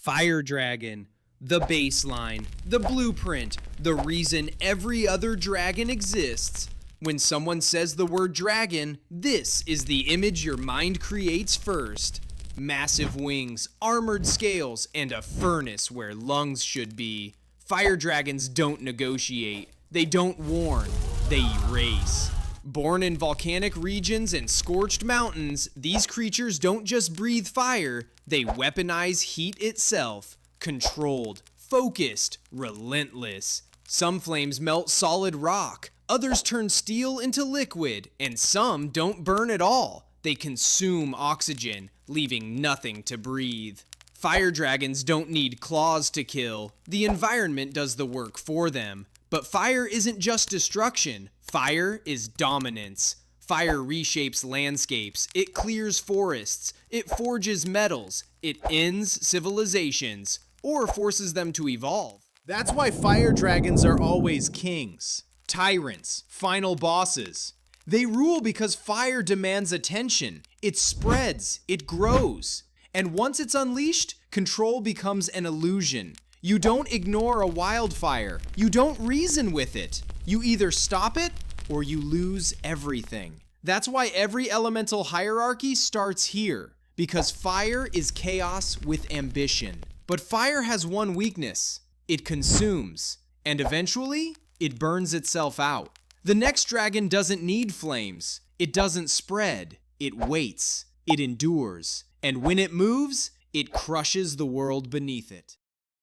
Fire dragon. The baseline, the blueprint, the reason every other dragon exists. When someone says the word dragon, this is the image your mind creates first. Massive wings, armored scales, and a furnace where lungs should be. Fire dragons don't negotiate. They don't warn. They erase. Born in volcanic regions and scorched mountains, these creatures don't just breathe fire, they weaponize heat itself. Controlled, focused, relentless. Some flames melt solid rock, others turn steel into liquid, and some don't burn at all. They consume oxygen, leaving nothing to breathe. Fire dragons don't need claws to kill. The environment does the work for them. But fire isn't just destruction. Fire is dominance. Fire reshapes landscapes. It clears forests. It forges metals. It ends civilizations, or forces them to evolve. That's why fire dragons are always kings, tyrants, final bosses. They rule because fire demands attention. It spreads, it grows. And once it's unleashed, control becomes an illusion. You don't ignore a wildfire. You don't reason with it. You either stop it or you lose everything. That's why every elemental hierarchy starts here, because fire is chaos with ambition. But fire has one weakness. It consumes, and eventually, it burns itself out. The next dragon doesn't need flames. It doesn't spread. It waits. It endures. And when it moves, it crushes the world beneath it.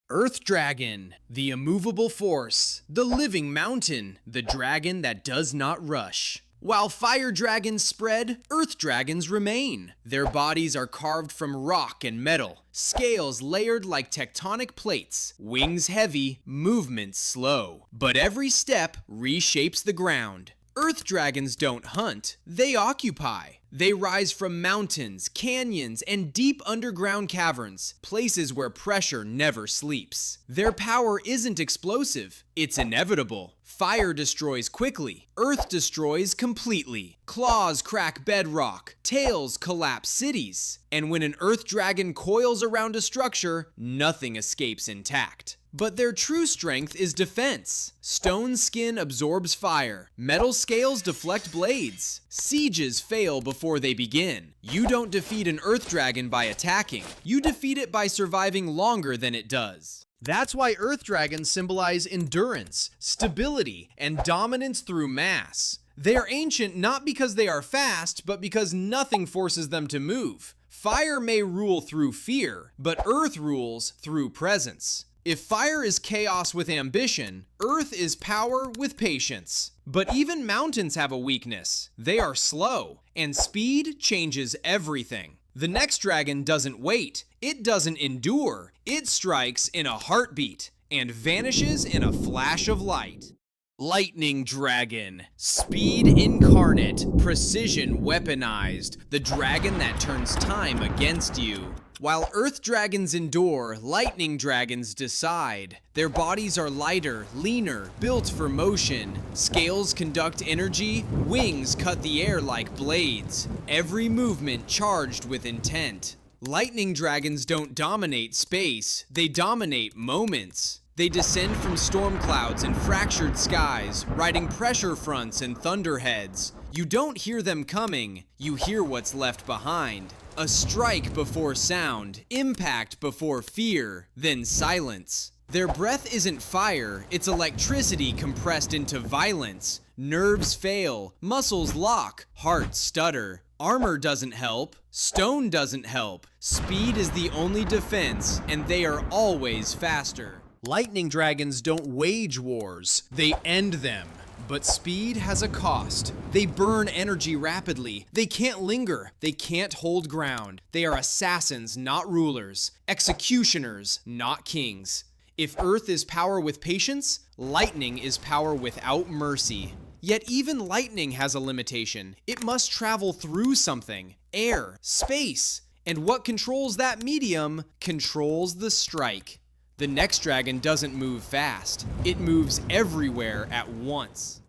Earth Dragon, the immovable force, the living mountain, the dragon that does not rush. While fire dragons spread, earth dragons remain. Their bodies are carved from rock and metal, scales layered like tectonic plates, wings heavy, movement slow. But every step reshapes the ground. Earth dragons don't hunt, they occupy. They rise from mountains, canyons, and deep underground caverns, places where pressure never sleeps. Their power isn't explosive, it's inevitable. Fire destroys quickly, earth destroys completely. Claws crack bedrock, tails collapse cities. And when an earth dragon coils around a structure, nothing escapes intact. But their true strength is defense. Stone skin absorbs fire. Metal scales deflect blades. Sieges fail before they begin. You don't defeat an earth dragon by attacking. You defeat it by surviving longer than it does. That's why earth dragons symbolize endurance, stability, and dominance through mass. They are ancient not because they are fast, but because nothing forces them to move. Fire may rule through fear, but earth rules through presence. If fire is chaos with ambition, earth is power with patience. But even mountains have a weakness. They are slow, and speed changes everything. The next dragon doesn't wait. It doesn't endure. It strikes in a heartbeat and vanishes in a flash of light. Lightning Dragon. Speed incarnate, precision weaponized, the dragon that turns time against you. While earth dragons endure, lightning dragons decide. Their bodies are lighter, leaner, built for motion. Scales conduct energy, wings cut the air like blades. Every movement charged with intent. Lightning dragons don't dominate space, they dominate moments. They descend from storm clouds and fractured skies, riding pressure fronts and thunderheads. You don't hear them coming, you hear what's left behind. A strike before sound, impact before fear, then silence. Their breath isn't fire, it's electricity compressed into violence. Nerves fail, muscles lock, hearts stutter. Armor doesn't help, stone doesn't help. Speed is the only defense, and they are always faster. Lightning dragons don't wage wars, they end them. But speed has a cost. They burn energy rapidly. They can't linger. They can't hold ground. They are assassins, not rulers. Executioners, not kings. If Earth is power with patience, lightning is power without mercy. Yet even lightning has a limitation. It must travel through something. Air, space. And what controls that medium controls the strike. The next dragon doesn't move fast. It moves everywhere at once.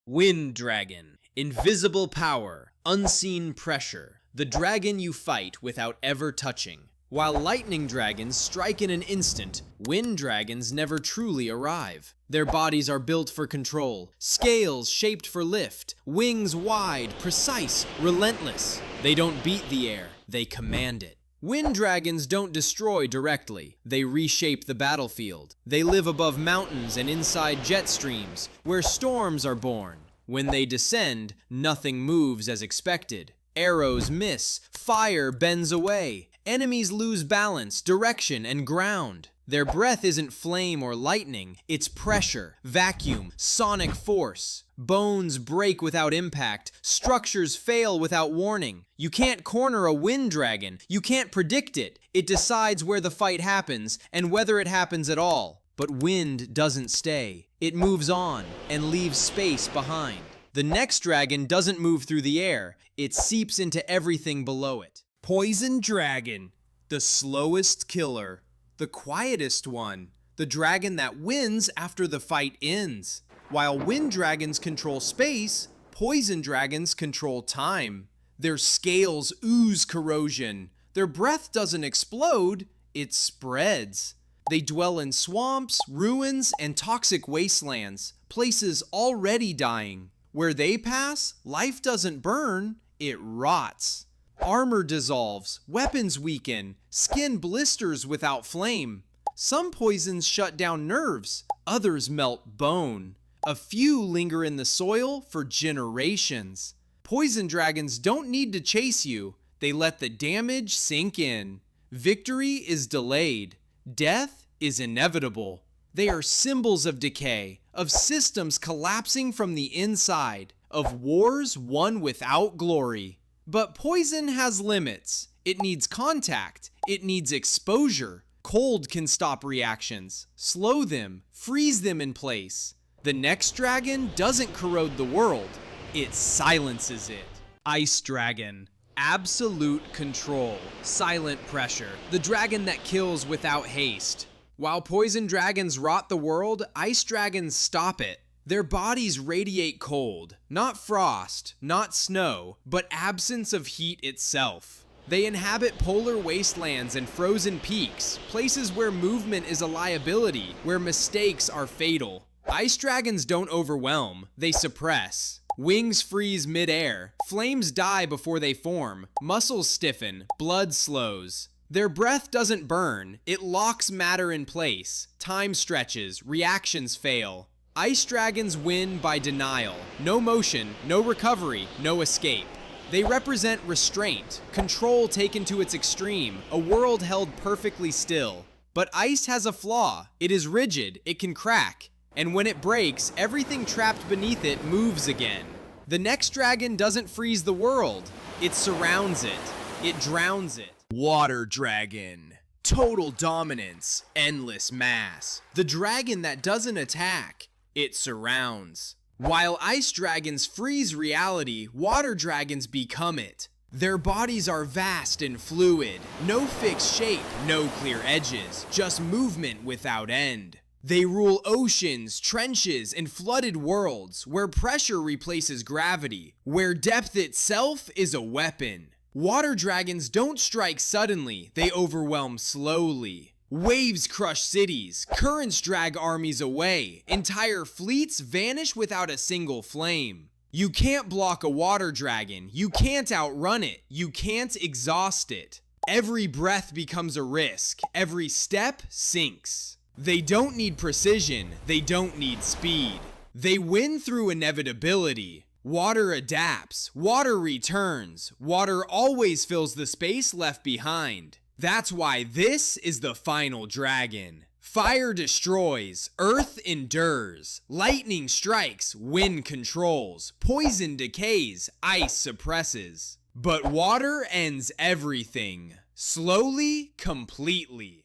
Wind Dragon. Invisible power. Unseen pressure. The dragon you fight without ever touching. While lightning dragons strike in an instant, wind dragons never truly arrive. Their bodies are built for control, scales shaped for lift, wings wide, precise, relentless. They don't beat the air, they command it. Wind dragons don't destroy directly, they reshape the battlefield. They live above mountains and inside jet streams, where storms are born. When they descend, nothing moves as expected. Arrows miss, fire bends away, enemies lose balance, direction, and ground. Their breath isn't flame or lightning, it's pressure, vacuum, sonic force. Bones break without impact, structures fail without warning. You can't corner a wind dragon, you can't predict it. It decides where the fight happens and whether it happens at all. But wind doesn't stay. It moves on and leaves space behind. The next dragon doesn't move through the air, it seeps into everything below it. Poison dragon, the slowest killer, the quietest one, the dragon that wins after the fight ends. While wind dragons control space, poison dragons control time. Their scales ooze corrosion. Their breath doesn't explode, it spreads. They dwell in swamps, ruins, and toxic wastelands, places already dying. Where they pass, life doesn't burn, it rots. Armor dissolves, weapons weaken, skin blisters without flame. Some poisons shut down nerves, others melt bone. A few linger in the soil for generations. Poison dragons don't need to chase you, they let the damage sink in. Victory is delayed, death is inevitable. They are symbols of decay, of systems collapsing from the inside, of wars won without glory. But poison has limits. It needs contact. It needs exposure. Cold can stop reactions, slow them, freeze them in place. The next dragon doesn't corrode the world. It silences it. Ice dragon. Absolute control. Silent pressure. The dragon that kills without haste. While poison dragons rot the world, ice dragons stop it. Their bodies radiate cold, not frost, not snow, but absence of heat itself. They inhabit polar wastelands and frozen peaks, places where movement is a liability, where mistakes are fatal. Ice dragons don't overwhelm, they suppress. Wings freeze mid-air, flames die before they form, muscles stiffen, blood slows. Their breath doesn't burn, it locks matter in place. Time stretches, reactions fail. Ice dragons win by denial. No motion, no recovery, no escape. They represent restraint, control taken to its extreme, a world held perfectly still. But ice has a flaw. It is rigid, it can crack. And when it breaks, everything trapped beneath it moves again. The next dragon doesn't freeze the world. It surrounds it. It drowns it. Water dragon. Total dominance. Endless mass. The dragon that doesn't attack. It surrounds. While ice dragons freeze reality, water dragons become it. Their bodies are vast and fluid. No fixed shape, no clear edges, just movement without end. They rule oceans, trenches, and flooded worlds, where pressure replaces gravity, where depth itself is a weapon. Water dragons don't strike suddenly, they overwhelm slowly. Waves crush cities, currents drag armies away, entire fleets vanish without a single flame. You can't block a water dragon, you can't outrun it, you can't exhaust it. Every breath becomes a risk, every step sinks. They don't need precision, they don't need speed. They win through inevitability. Water adapts, water returns, water always fills the space left behind. That's why this is the final dragon. Fire destroys, earth endures, lightning strikes, wind controls, poison decays, ice suppresses. But water ends everything, slowly, completely.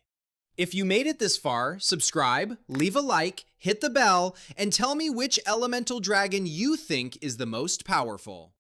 If you made it this far, subscribe, leave a like, hit the bell, and tell me which elemental dragon you think is the most powerful.